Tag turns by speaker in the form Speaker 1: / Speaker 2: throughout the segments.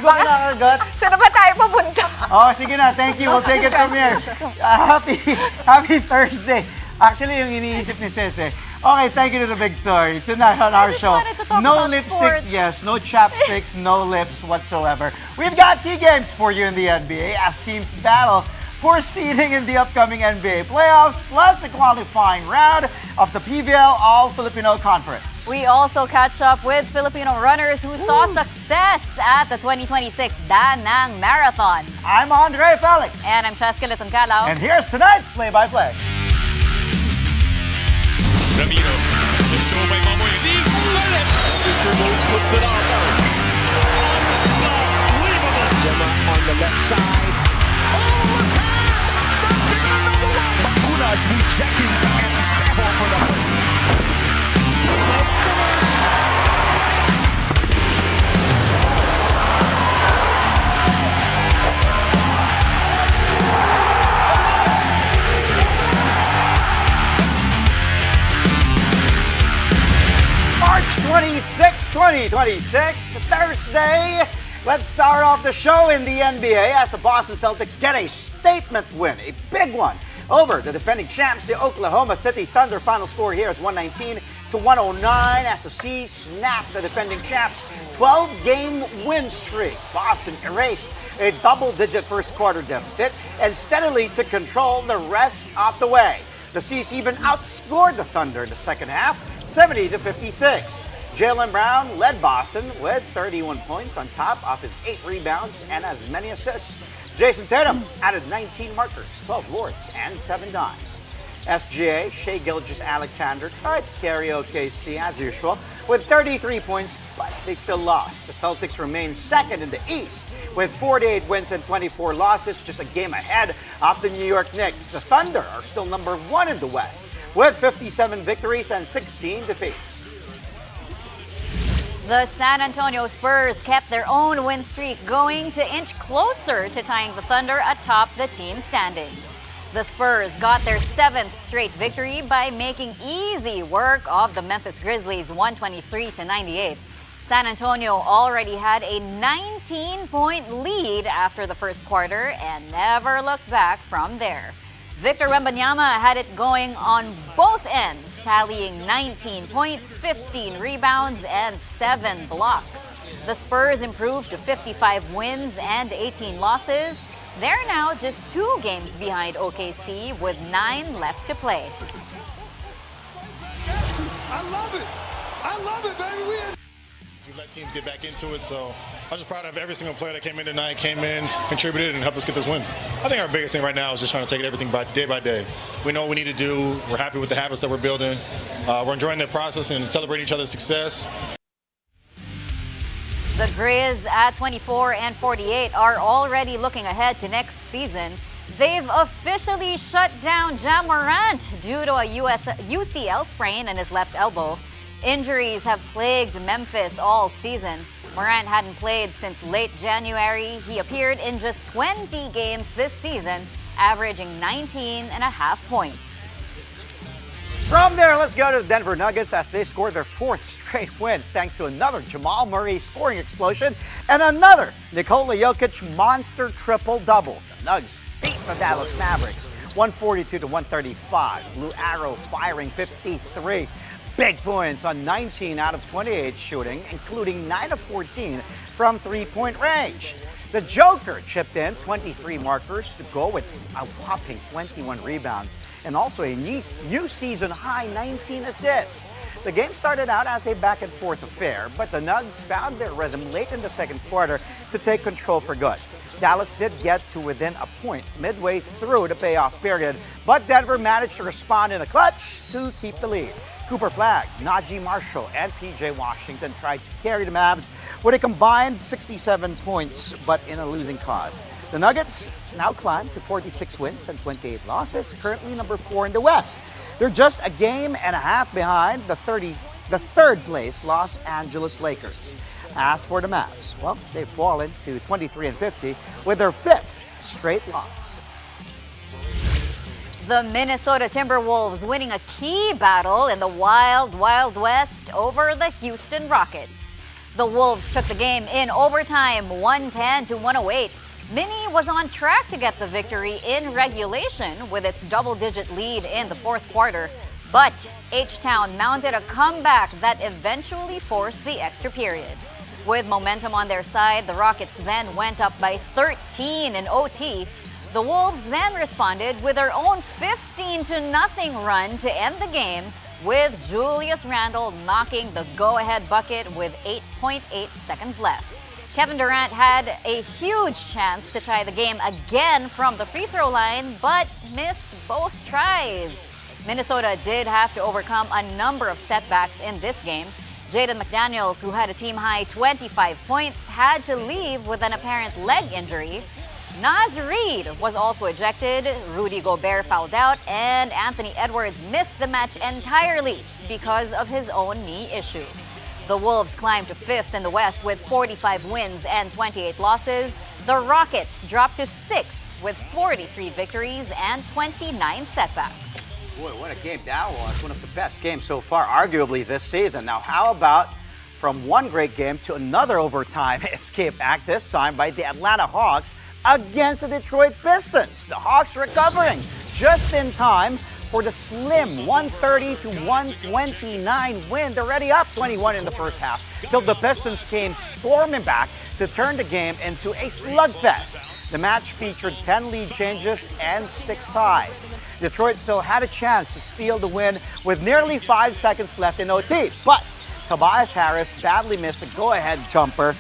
Speaker 1: ko kinakagat.
Speaker 2: Saan na ba tayo papunta?
Speaker 1: Oh, sige na. Thank you. We'll take it from here. Happy Thursday. Actually, yung iniisip ni Cece. Okay, thank you to the big story. Tonight on our show, no lipsticks, yes, no chapsticks, no lips whatsoever. We've got key games for you in the NBA as teams battle for seeding in the upcoming NBA playoffs, plus the qualifying round of the PVL All-Filipino Conference.
Speaker 3: We also catch up with Filipino runners who saw success at the 2026 Da Nang Marathon.
Speaker 1: I'm Andre Felix.
Speaker 3: And I'm Cheska Lituncalaw.
Speaker 1: And here's tonight's play-by-play.
Speaker 4: Ramiro, the show by Mamoy League, puts it on. Unbelievable. Gemma on the left side. Oh, the pass! Stuck in another one. Bacunas rejecting Espejo for the
Speaker 1: March 26, 2026, Thursday. Let's start off the show in the NBA as the Boston Celtics get a statement win, a big one, over the defending champs, the Oklahoma City Thunder. Final score here is 119-109 as the C's snap the defending champs' 12-game win streak. Boston erased a double-digit first-quarter deficit and steadily took control the rest of the way. The C's even outscored the Thunder in the second half, 70-56. Jaylen Brown led Boston with 31 points on top of his 8 rebounds and as many assists. Jason Tatum added 19 markers, 12 boards, and 7 dimes. SGA, Shai Gilgeous-Alexander, tried to carry OKC as usual with 33 points, but they still lost. The Celtics remain second in the East with 48 wins and 24 losses, just a game ahead of the New York Knicks. The Thunder are still number 1 in the West with 57 victories and 16 defeats.
Speaker 3: The San Antonio Spurs kept their own win streak going to inch closer to tying the Thunder atop the team standings. The Spurs got their 7th straight victory by making easy work of the Memphis Grizzlies 123-98. San Antonio already had a 19-point lead after the first quarter and never looked back from there. Victor Wembanyama had it going on both ends, tallying 19 points, 15 rebounds, and 7 blocks. The Spurs improved to 55 wins and 18 losses. They're now just 2 games behind OKC with 9 left to play.
Speaker 4: I love it, baby. We let teams get back into it, so I'm just proud of every single player that came in tonight, contributed, and helped us get this win. I think our biggest thing right now is just trying to take everything by day. We know what we need to do. We're happy with the habits that we're building. We're enjoying the process and celebrating each other's success.
Speaker 3: The Grizz at 24-48 are already looking ahead to next season. They've officially shut down Ja Morant due to a UCL sprain in his left elbow. Injuries have plagued Memphis all season. Morant hadn't played since late January. He appeared in just 20 games this season, averaging 19.5 points.
Speaker 1: From there, let's go to the Denver Nuggets as they scored their 4th straight win thanks to another Jamal Murray scoring explosion and another Nikola Jokic monster triple-double. The Nuggets beat the Dallas Mavericks 142-135. Blue Arrow firing 53 big points on 19 out of 28 shooting, including 9 of 14 from three-point range. The Joker chipped in 23 markers to go with a whopping 21 rebounds and also a new season high 19 assists. The game started out as a back-and-forth affair, but the Nugs found their rhythm late in the second quarter to take control for good. Dallas did get to within a point midway through the payoff period, but Denver managed to respond in the clutch to keep the lead. Cooper Flagg, Najee Marshall, and P.J. Washington tried to carry the Mavs with a combined 67 points, but in a losing cause. The Nuggets now climb to 46 wins and 28 losses, currently number 4 in the West. They're just a game and a half behind the third place Los Angeles Lakers. As for the Mavs, well, they've fallen to 23-50 with their 5th straight loss.
Speaker 3: The Minnesota Timberwolves winning a key battle in the Wild Wild West over the Houston Rockets. The Wolves took the game in overtime, 110 to 108. Mini was on track to get the victory in regulation with its double-digit lead in the fourth quarter. But H-Town mounted a comeback that eventually forced the extra period. With momentum on their side, the Rockets then went up by 13 in OT. The Wolves then responded with their own 15-0 run to end the game, with Julius Randle knocking the go-ahead bucket with 8.8 seconds left. Kevin Durant had a huge chance to tie the game again from the free throw line, but missed both tries. Minnesota did have to overcome a number of setbacks in this game. Jaden McDaniels, who had a team-high 25 points, had to leave with an apparent leg injury. Naz Reid was also ejected, Rudy Gobert fouled out, and Anthony Edwards missed the match entirely because of his own knee issue. The Wolves climbed to 5th in the West with 45 wins and 28 losses. The Rockets dropped to 6th with 43 victories and 29 setbacks.
Speaker 1: Boy, what a game that was. One of the best games so far, arguably, this season. Now, how about from one great game to another overtime escape act, this time by the Atlanta Hawks against the Detroit Pistons. The Hawks recovering just in time for the slim 130 to 129 win. They're already up 21 in the first half, till the Pistons came storming back to turn the game into a slugfest. The match featured 10 lead changes and 6 ties. Detroit still had a chance to steal the win with nearly 5 seconds left in OT, but Tobias Harris badly missed a go-ahead jumper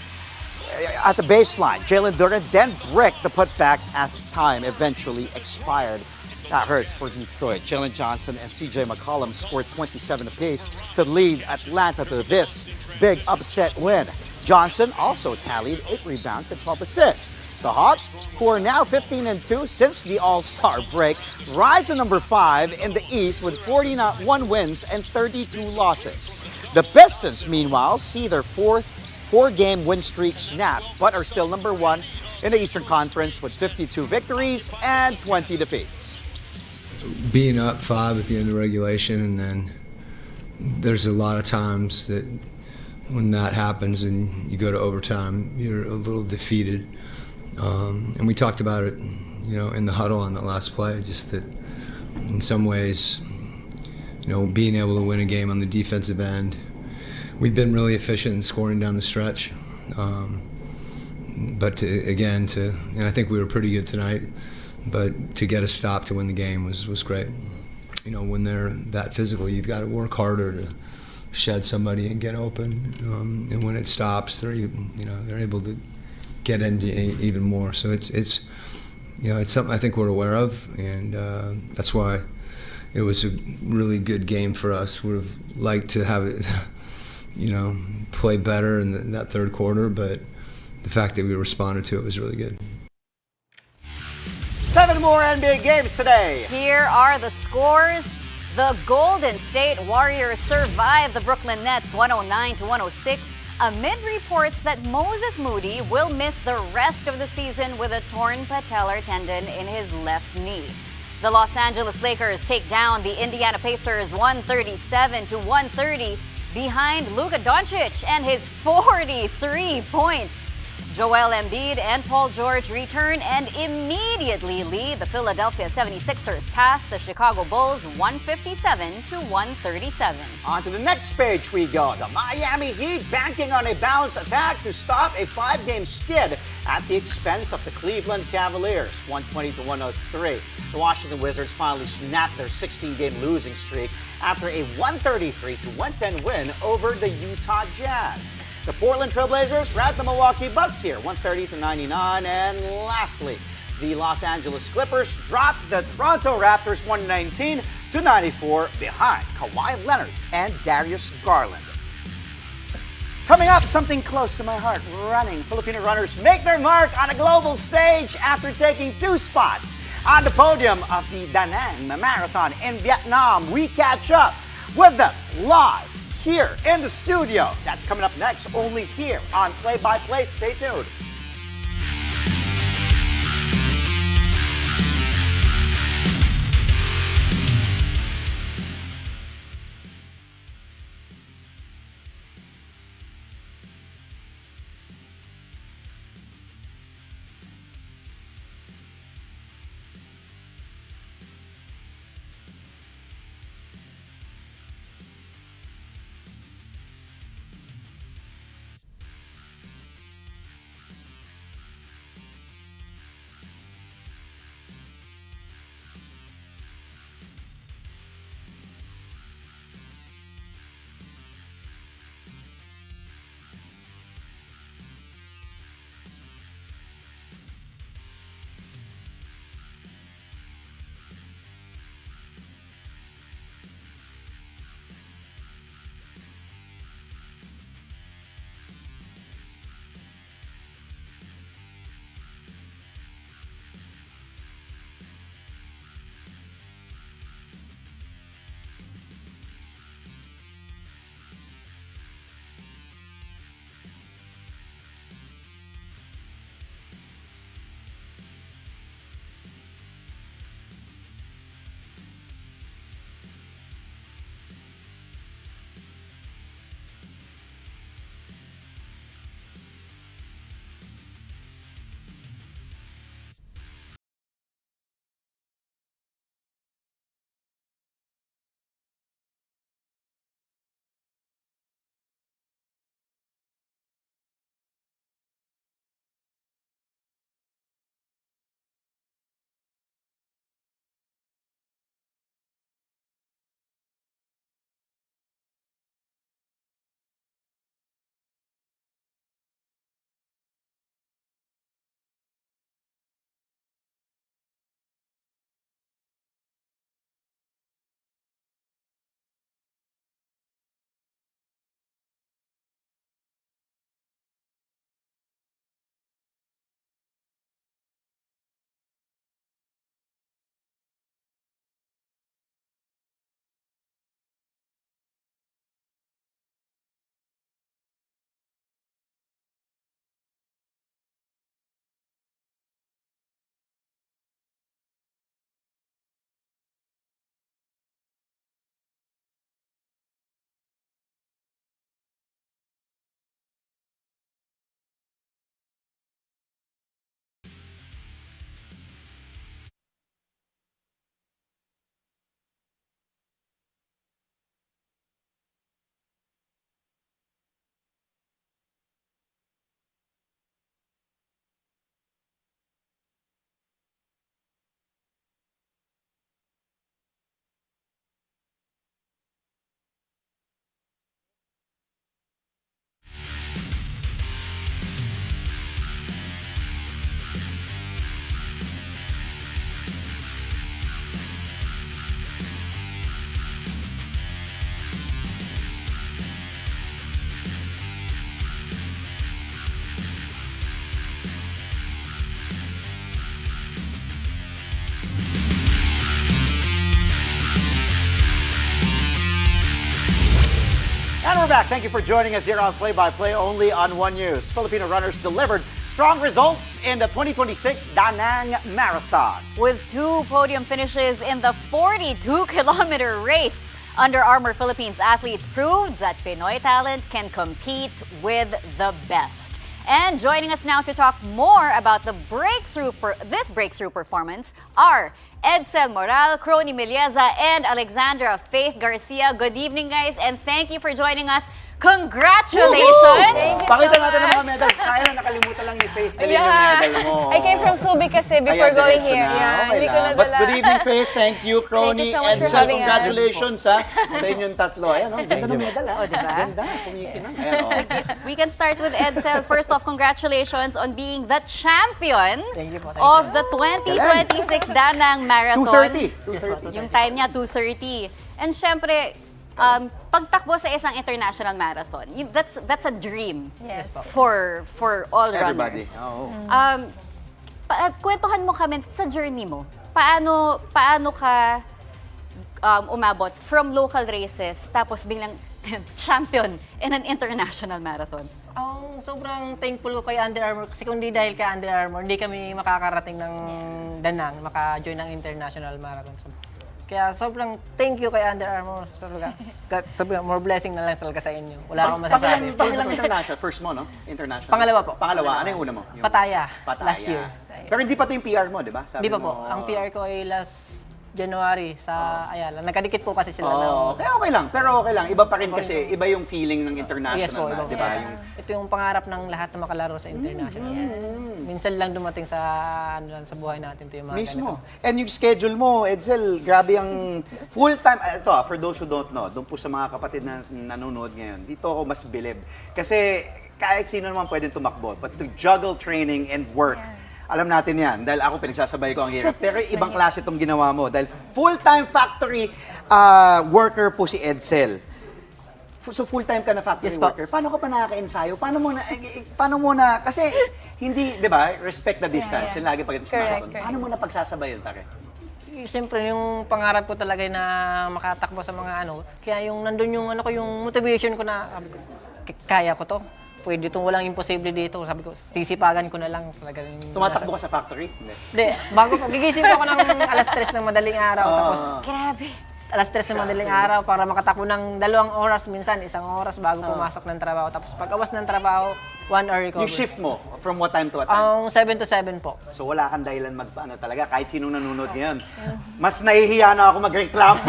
Speaker 1: at the baseline. Jalen Duren then bricked the putback as time eventually expired. That hurts for Detroit. Jalen Johnson and CJ McCollum scored 27 apiece to lead Atlanta to this big upset win. Johnson also tallied 8 rebounds and 12 assists. The Hawks, who are now 15-2 since the All-Star break, rise to number 5 in the East with 41 wins and 32 losses. The Pistons, meanwhile, see their fourth 4-game win streak snap, but are still number 1 in the Eastern Conference with 52 victories and 20 defeats.
Speaker 2: Being up 5 at the end of regulation, and then there's a lot of times that when that happens and you go to overtime, you're a little defeated. And we talked about it, in the huddle on the last play, just that in some ways, being able to win a game on the defensive end, we've been really efficient in scoring down the stretch. But and I think we were pretty good tonight, but to get a stop to win the game was great. When they're that physical, you've got to work harder to shed somebody and get open. And when it stops, they're able to get into even more. So it's something I think we're aware of, and that's why it was a really good game for us. Would have liked to have it, play better in that third quarter, but the fact that we responded to it was really good.
Speaker 1: 7 more NBA games today.
Speaker 3: Here are the scores. The Golden State Warriors survived the Brooklyn Nets 109 to 106 amid reports that Moses Moody will miss the rest of the season with a torn patellar tendon in his left knee. The Los Angeles Lakers take down the Indiana Pacers 137 to 130 behind Luka Doncic and his 43 points. Joel Embiid and Paul George return and immediately lead the Philadelphia 76ers past the Chicago Bulls 157 to 137.
Speaker 1: On to the next page we go. The Miami Heat banking on a balanced attack to stop a 5-game skid at the expense of the Cleveland Cavaliers, 120 to 103. The Washington Wizards finally snapped their 16-game losing streak after a 133 to 110 win over the Utah Jazz. The Portland Trailblazers routed the Milwaukee Bucks here, 130 to 99. And lastly, the Los Angeles Clippers dropped the Toronto Raptors 119 to 94 behind Kawhi Leonard and Darius Garland. Coming up, something close to my heart, running. Filipino runners make their mark on a global stage after taking 2 spots on the podium of the Da Nang Marathon in Vietnam. We catch up with them live here in the studio. That's coming up next, only here on Play by Play. Stay tuned. And we're back. Thank you for joining us here on Play-by-Play only on One News. Filipino runners delivered strong results in the 2026 Da Nang Marathon.
Speaker 3: With 2 podium finishes in the 42-kilometer race, Under Armour Philippines athletes proved that Pinoy talent can compete with the best. And joining us now to talk more about this breakthrough performance are Edsel Moral, Crony Milieza, and Alexandra Faith Garcia. Good evening, guys, and thank you for joining us. Congratulations!
Speaker 5: Thank you
Speaker 1: Pakita
Speaker 5: so
Speaker 1: natin ang
Speaker 5: much.
Speaker 1: mga medals. Sayang nakalimutan lang ni Faith dalhin yung medal mo.
Speaker 5: I came from Subic kasi before
Speaker 1: Kaya
Speaker 5: going
Speaker 1: diretso
Speaker 5: here.
Speaker 1: na.
Speaker 5: Yeah,
Speaker 1: Okay
Speaker 5: hindi ko
Speaker 1: lang.
Speaker 5: nadala.
Speaker 1: But good evening, Faith. Thank you, Crony.
Speaker 5: Thank you so much
Speaker 1: And
Speaker 5: for
Speaker 1: so,
Speaker 5: having us.
Speaker 1: congratulations sa inyong tatlo. Ayan, oh, ganda ng medal.
Speaker 3: Oh, diba?
Speaker 1: Ganda, kumikinang. Ayan, oh.
Speaker 3: We can start with Edsel. First off, congratulations on being the champion
Speaker 6: Thank
Speaker 3: of the 2026 Da Nang Marathon.
Speaker 1: 2:30.
Speaker 3: Yung time niya, 2:30. And syempre, pagtakbo sa isang international marathon, that's a dream
Speaker 5: Yes.
Speaker 3: for all
Speaker 1: Everybody.
Speaker 3: runners.
Speaker 1: Oo.
Speaker 3: Kwentuhan mo kami sa journey mo. Paano ka umabot from local races tapos biglang champion in an international marathon?
Speaker 6: Ang sobrang thankful ko kay Under Armour kasi kung di dahil kay Under Armour, hindi kami makakarating ng Danang, maka-join ng international marathon. Kaya sobrang thank you kay Under Armour. Sobrang more blessing na lang talaga sa inyo. Wala akong masasabi.
Speaker 1: Pangilang international? First mo, no? International?
Speaker 6: Pangalawa po.
Speaker 1: Pangalawa. Ano yung una mo? Yung
Speaker 6: Pataya,
Speaker 1: Pataya.
Speaker 6: last year.
Speaker 1: Pero hindi pa ito yung PR mo, di ba? Sabi
Speaker 6: Di pa
Speaker 1: mo,
Speaker 6: po. Ang PR ko ay last January sa Ayala. Nagkadikit po kasi sila ng...
Speaker 1: okay lang. Pero okay lang. Iba pa rin kasi, iba yung feeling ng international
Speaker 6: Yes po,
Speaker 1: na,
Speaker 6: iba
Speaker 1: di
Speaker 6: po.
Speaker 1: ba?
Speaker 6: Ito yung pangarap ng lahat na makalaro sa international. Minsan lang dumating sa sa buhay natin ito yung mga
Speaker 1: Mismo. And yung schedule mo, Edsel, grabe ang full-time. Ito, for those who don't know, doon po sa mga kapatid na nanonood ngayon, dito ako mas bilib. Kasi kahit sino naman pwedeng tumakbo, but to juggle training and work, alam natin yan, dahil ako pinagsasabay ko ang hirap. Pero ibang klase itong ginawa mo, dahil full-time factory worker po si Edsel. So full-time ka na factory
Speaker 6: Yes po.
Speaker 1: worker. Paano ka pa nakaka-ensayo? Paano mo na, kasi hindi, di ba, respect the distance. Yung lagi pag sa marathon.
Speaker 5: correct.
Speaker 1: Paano mo na pagsasabayan, pare?
Speaker 6: Siyempre, yung pangarap ko talaga na makatakbo sa mga kaya yung nandun yung yung motivation ko na sabi ko, kaya ko to. Pwede itong walang imposible dito. Sabi ko, sisipagan ko na lang talaga.
Speaker 1: Tumatakbo ka sa factory?
Speaker 6: Hindi, gigising ko ng alas 3 ng madaling araw. Tapos,
Speaker 3: Grabe.
Speaker 6: alas 3 ng madaling araw para makatakbo ng 2 oras, minsan 1 oras bago pumasok ng trabaho. Tapos pag awas ng trabaho, 1 hour recovery.
Speaker 1: Yung shift mo, from what time to what time?
Speaker 6: 7 to 7 po.
Speaker 1: So wala kang dahilan talaga, kahit sinong nanonood ngayon. Mas nahihiya na ako magreklamo.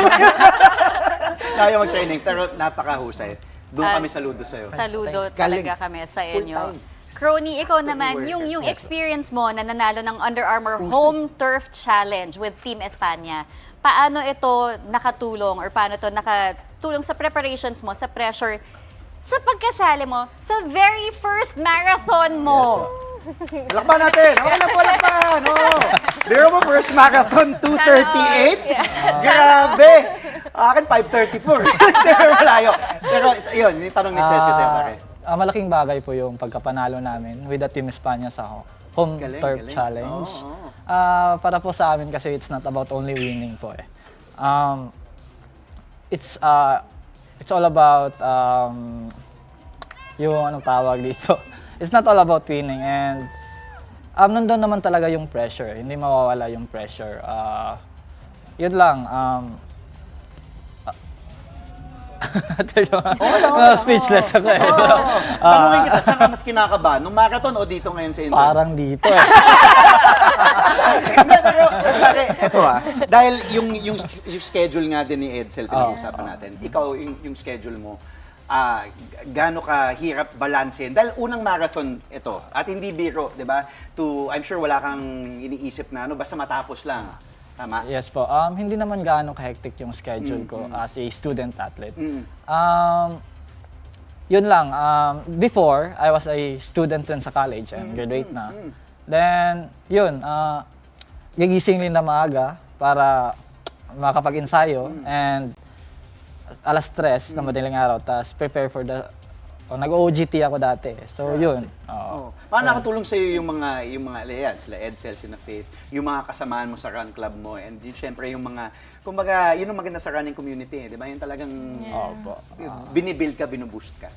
Speaker 1: Kaya mag-training, pero napakahusay. Doon kami saludo sa'yo.
Speaker 3: Saludo
Speaker 1: Galing.
Speaker 3: talaga kami sa inyo.
Speaker 1: Full-time.
Speaker 3: Crony, ikaw naman, yung experience mo na nanalo ng Under Armour Home Turf Challenge with Team Espanya, paano ito nakatulong or paano ito nakatulong sa preparations mo, sa pressure, sa pagkasali mo, sa very first marathon mo?
Speaker 1: Lakban natin! Okay lang po, lakban! Biro mo, first marathon, 2:38? Grabe! Akin, 5:34. Pero malayo. Pero yun, yung tanong ni Chelsea sa'yo, pare.
Speaker 7: Malaking bagay po yung pagkapanalo namin with the Team Espanya sa Home
Speaker 1: Galing,
Speaker 7: Turf
Speaker 1: galing.
Speaker 7: Challenge.
Speaker 1: Oo.
Speaker 7: Para po sa amin kasi it's not about only winning po eh. It's all about yung anong tawag dito. It's not all about winning and nandun naman talaga yung pressure. Hindi mawawala yung pressure. Yun lang. Speechless ako eh.
Speaker 1: Tanungin kita, saan ka mas kinakabahan? Nung marathon o dito ngayon sa Indonesia?
Speaker 7: Parang dito eh.
Speaker 1: Hindi, pero pare, eto dahil yung schedule nga din ni Edsel, pinag-usapan natin, ikaw yung schedule mo, gaano ka hirap balansehin? Dahil unang marathon ito, at hindi biro, di ba? I'm sure wala kang iniisip na basta matapos lang. Tama?
Speaker 7: Yes po. Hindi naman gaano ka-hectic yung schedule ko as a student athlete. Yun lang. Before, I was a student rin sa college and graduate na. Then, yun. Gigising rin na maaga para makapag-ensayo and alas 3 na madaling araw. Tapos prepare for the nag-OJT ako dati. So yun.
Speaker 1: Oh. Paano nakatulong sa iyo yung mga ayan, sila Edsel, sila Faith, yung mga kasamaan mo sa run club mo, and yun, syempre yung mga kumbaga yun ang maganda sa running community, di ba? Yung talagang binibuild ka, binuboost ka.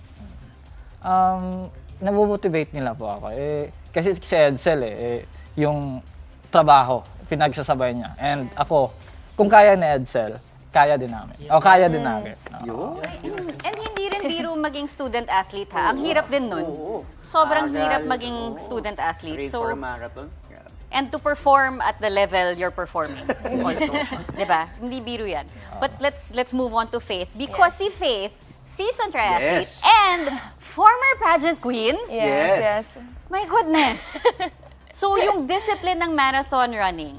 Speaker 7: Namomotivate nila po ako. Kasi si Edsel yung trabaho, pinagsasabay niya. And ako, kung kaya ni Edsel, kaya din namin. O kaya din namin.
Speaker 3: And hindi rin biro maging student athlete ha. Ang hirap din nun. Sobrang hirap maging student athlete.
Speaker 1: Train for a marathon.
Speaker 3: And to perform at the level you're performing also. Diba? Hindi biro yan. But let's move on to Faith. Because si Faith, seasoned triathlete and former pageant queen.
Speaker 1: Yes.
Speaker 3: My goodness. So yung discipline ng marathon running,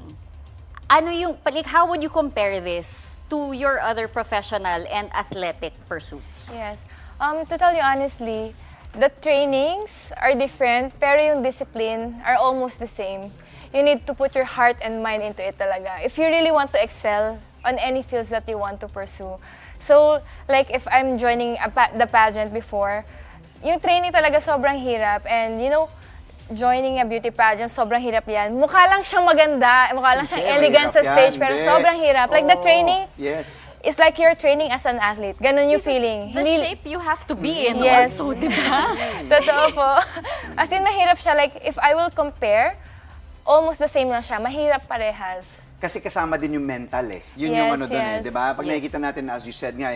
Speaker 3: ano yung, like, how would you compare this to your other professional and athletic pursuits?
Speaker 5: Yes. To tell you honestly, the trainings are different, pero yung discipline are almost the same. You need to put your heart and mind into it talaga. If you really want to excel on any fields that you want to pursue. So, like if I'm joining the pageant before, yung training talaga sobrang hirap, and you know, joining a beauty pageant, sobrang hirap yan. Mukha lang siyang maganda, mukha lang siyang elegant sa stage, pero sobrang hirap. Like the training, it's like you're training as an athlete. Ganun yung feeling.
Speaker 3: The shape you have to be in
Speaker 5: Yes.
Speaker 3: also, di ba?
Speaker 5: Totoo po. As in, mahirap siya. Like, if I will compare, almost the same lang siya. Mahirap parehas.
Speaker 1: Kasi kasama din yung mental Yun yung
Speaker 5: Yes,
Speaker 1: doon
Speaker 5: yes.
Speaker 1: di ba? Pag nakikita natin, as you said nga,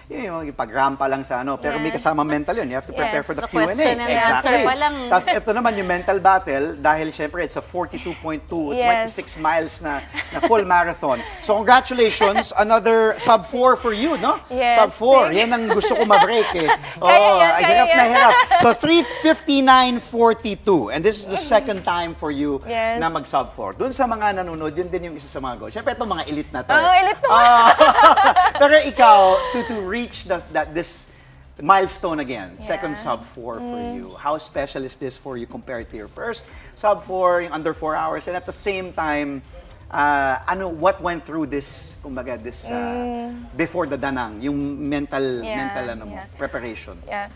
Speaker 1: yung pag-rampa lang sa pero may kasama mental yun. You have to prepare
Speaker 5: Yes.
Speaker 1: for the
Speaker 3: Sa
Speaker 1: Q&A.
Speaker 3: question and answer pa lang.
Speaker 1: Tapos ito naman yung mental battle, dahil syempre it's a 42.2,
Speaker 5: Yes.
Speaker 1: 26 miles na full marathon. So congratulations, another sub-4 for you, no?
Speaker 5: Yes,
Speaker 1: Sub-4, yan ang gusto ko ma-break
Speaker 5: Kaya yan.
Speaker 1: hirap na hirap. So 3:59:42, and this is the second time for you
Speaker 5: Yes.
Speaker 1: na mag-sub-4. Doon sa mga nanonood, yun din yung isa sa mga goals. Siyempre, itong mga elite na to.
Speaker 5: Elite naman.
Speaker 1: Pero ikaw, to reach this milestone again, second sub-4 for you, how special is this for you compared to your first sub-4, yung under 4 hours, and at the same time, what went through this, kumbaga, before the danang, yung mental preparation?
Speaker 5: Yeah.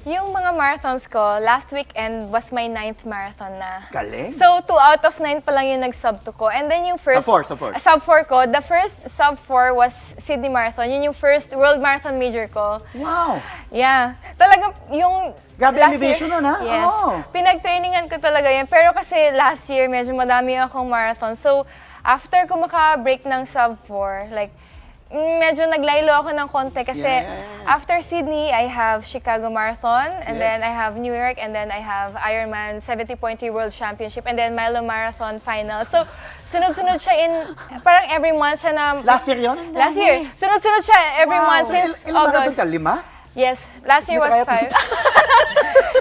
Speaker 5: Yung mga marathons ko, last weekend was my 9th marathon na.
Speaker 1: Galing.
Speaker 5: So, 2 out of 9 pa lang yung nag-sub 2 ko. And then yung first...
Speaker 1: Sub-4.
Speaker 5: Sub-4 ko. The first sub-4 was Sydney Marathon. Yun yung first World Marathon major ko.
Speaker 1: Wow!
Speaker 5: Yeah. Talagang yung...
Speaker 1: Grabe
Speaker 5: last
Speaker 1: elevation
Speaker 5: year,
Speaker 1: nun, ha?
Speaker 5: Yes.
Speaker 1: Oh.
Speaker 5: Pinag-trainingan ko talaga yan. Pero kasi last year, medyo madami akong marathon. So, after ko maka-break ng sub-4, like, medyo naglaylo ako ng konti kasi after Sydney, I have Chicago Marathon, and then I have New York, and then I have Ironman 70.3 World Championship, and then Milo Marathon Final. So, sunod-sunod siya parang every month siya na...
Speaker 1: Last year yun?
Speaker 5: Last year. Sunod-sunod siya every month since
Speaker 1: Ilang marathon
Speaker 5: August.
Speaker 1: ka? 5?
Speaker 5: Yes, last year was
Speaker 1: May
Speaker 5: 5.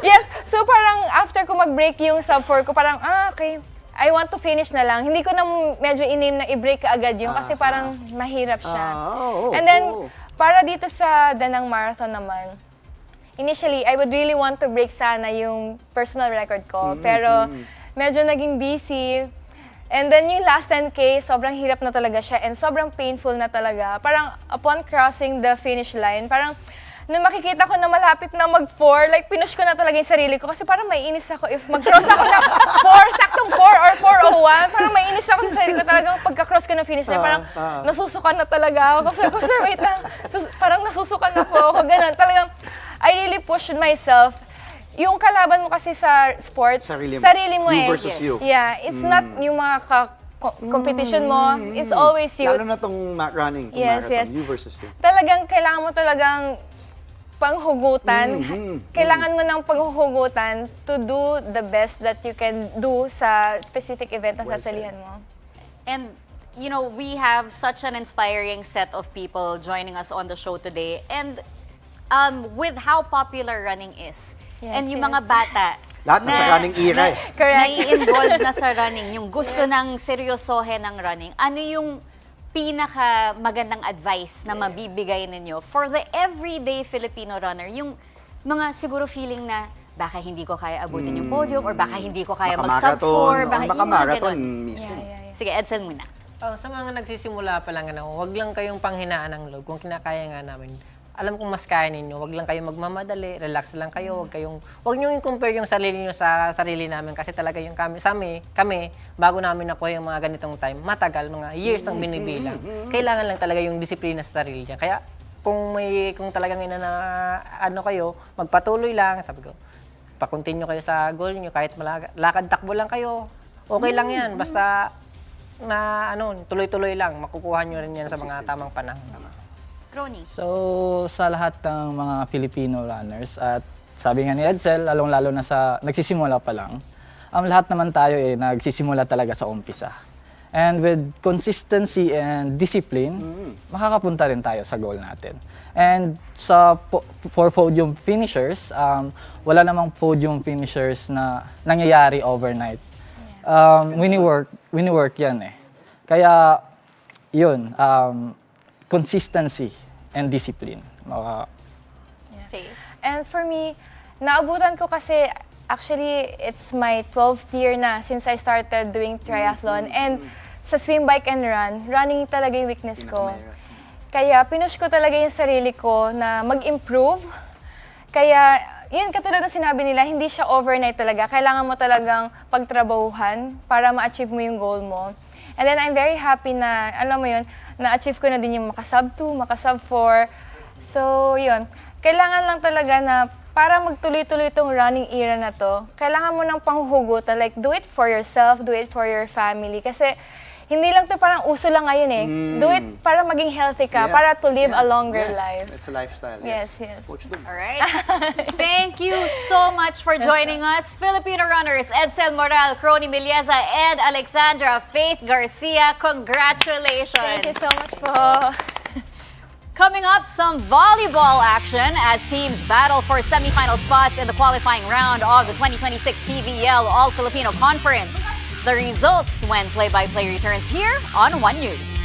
Speaker 5: Yes, so parang after ko mag-break yung sub-4 ko, parang, okay, I want to finish na lang. Hindi ko na medyo inim na i-break agad yung kasi parang mahirap siya. And then, para dito sa Danang Marathon naman, initially, I would really want to break sana yung personal record ko. Pero medyo naging busy. And then yung last 10K, sobrang hirap na talaga siya and sobrang painful na talaga. Parang upon crossing the finish line, parang nung makikita ko na malapit na mag-4, like, pinush ko na talaga yung sarili ko kasi parang may inis ako if mag-cross ako na 4, saktong 4 or 4:01, parang may inis ako sa sarili ko talagang pagka-cross ko ng finish line, parang nasusukan na talaga ako. Sabi ko, sir, wait lang, parang nasusukan na po ako, ganun. Talagang, I really pushed myself. Yung kalaban mo kasi sa sports, sarili mo
Speaker 1: you versus you.
Speaker 5: Yeah, it's not yung mga competition mo, it's always you.
Speaker 1: Lalo na tong running, marathon, you versus you.
Speaker 5: Talagang kailangan mo talagang panghugutan. Kailangan mo ng panghugutan to do the best that you can do sa specific event na sasalihan mo.
Speaker 3: And, you know, we have such an inspiring set of people joining us on the show today. And with how popular running is. And yung mga bata,
Speaker 1: lahat na sa running era
Speaker 5: Correct.
Speaker 3: nai-involve na sa running, yung gusto ng seryosohe ng running. Ano yung pinaka magandang advice na mabibigay ninyo for the everyday Filipino runner? Yung mga siguro feeling na baka hindi ko kaya abutin yung podium or baka hindi ko kaya mag-sub 4.
Speaker 1: Baka marathon mismo.
Speaker 3: Sige, Edsel muna.
Speaker 6: Sa mga nagsisimula pa lang, wag lang kayong panghinaan ng loob. Kung kinakaya nga namin, alam kong mas kaya ninyo. Wag lang kayo magmamadali, relax lang kayo, wag niyo i-compare yung sarili niyo sa sarili namin kasi talaga yung kami bago namin nakuha yung mga ganitong time, matagal, mga years ang binibilang. Kailangan lang talaga yung disiplina sa sarili niya. Kaya kung talagang kayo, magpatuloy lang, sabi ko, pa-continue kayo sa goal niyo kahit lakad takbo lang kayo. Okay lang 'yan, basta tuloy-tuloy lang, makukuha niyo rin 'yan sa mga tamang panahon.
Speaker 3: Crony.
Speaker 7: So, sa lahat ng mga Filipino runners at sabi nga ni Edsel, lalong-lalo na sa nagsisimula pa lang, lahat naman tayo nagsisimula talaga sa umpisa. And with consistency and discipline, makakapunta rin tayo sa goal natin. And for podium finishers, wala namang podium finishers na nangyayari overnight. Wini-work yan eh. Kaya, yun, consistency and discipline.
Speaker 3: Faith.
Speaker 5: And for me, naabutan ko kasi actually it's my 12th year na since I started doing triathlon. And sa swim, bike, and run, running talaga yung weakness ko. Kaya pinush ko talaga yung sarili ko na mag-improve. Kaya yun, katulad ng sinabi nila, hindi siya overnight talaga. Kailangan mo talagang pagtrabahuhan para ma-achieve mo yung goal mo. And then I'm very happy na, alam mo yun, na-achieve ko na din yung maka-sub 2, maka-sub 4. So, yun. Kailangan lang talaga na para magtuloy-tuloy itong running era na to, kailangan mo ng panghuhugutan. Like, do it for yourself, do it for your family. Kasi, hindi lang to parang uso lang ngayon eh. Do it para maging healthy ka, para to live a longer life.
Speaker 1: It's a lifestyle.
Speaker 5: Yes.
Speaker 1: Coach Dum.
Speaker 3: All right. Thank you so much for joining us. Filipino runners Edsel Moral, Crony Milieza, and Alexandra Faith Garcia. Congratulations.
Speaker 5: Thank you so much po.
Speaker 3: Coming up, some volleyball action as teams battle for semifinal spots in the qualifying round of the 2026 PVL All-Filipino Conference. The results when play-by-play returns here on One News.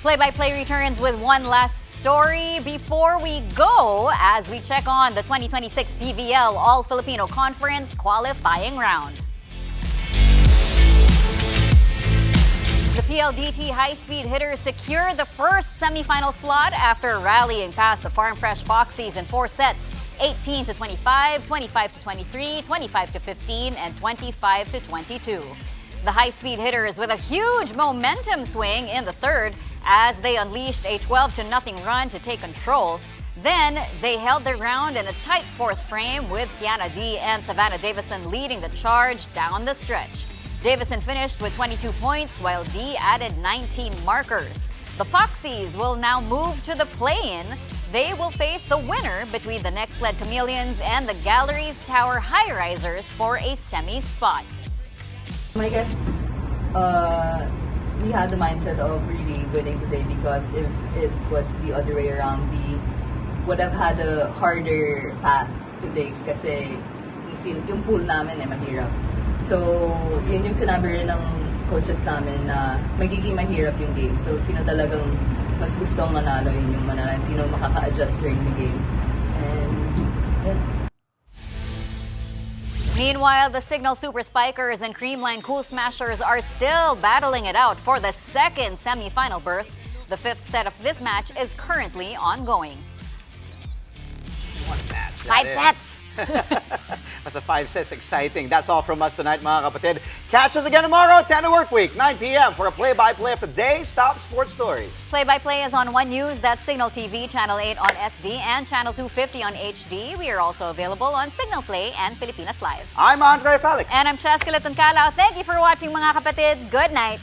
Speaker 3: Play-by-play returns with one last story before we go as we check on the 2026 PVL All-Filipino Conference qualifying round. The PLDT high-speed hitters secured the first semifinal slot after rallying past the Farm Fresh Foxies in 4 sets, 18-25, 25-23, 25-15, and 25-22. The high-speed hitters with a huge momentum swing in the third as they unleashed a 12-0 run to take control. Then they held their ground in a tight fourth frame with Kiana D and Savannah Davison leading the charge down the stretch. Davison finished with 22 points while D added 19 markers. The Foxies will now move to the play-in. They will face the winner between the next-led Chameleons and the Galleries Tower High Risers for a semi spot.
Speaker 8: I guess we had the mindset of really winning today because if it was the other way around, we would have had a harder path today kasi yung pool namin mahirap. So, yun yung sinabi rin ng coaches namin na magiging mahirap yung game. So, sino talagang mas gustong manalo, yun yung manalo. Sino makaka-adjust during the game. And, yeah.
Speaker 3: Meanwhile, the Signal Super Spikers and Creamline Cool Smashers are still battling it out for the second semi-final berth. The fifth set of this match is currently ongoing.
Speaker 1: What match?
Speaker 3: 5 sets!
Speaker 1: That's a 5 sets. Exciting. That's all from us tonight, mga kapatid. Catch us again tomorrow, 10 to Work Week, 9 p.m. for a play-by-play of the day's top sports stories.
Speaker 3: Play-by-play is on One News, that's Signal TV, Channel 8 on SD, and Channel 250 on HD. We are also available on Signal Play and Filipinas Live.
Speaker 1: I'm Andre Felix.
Speaker 3: And I'm Cheska Lituncalao. Thank you for watching, mga kapatid. Good night.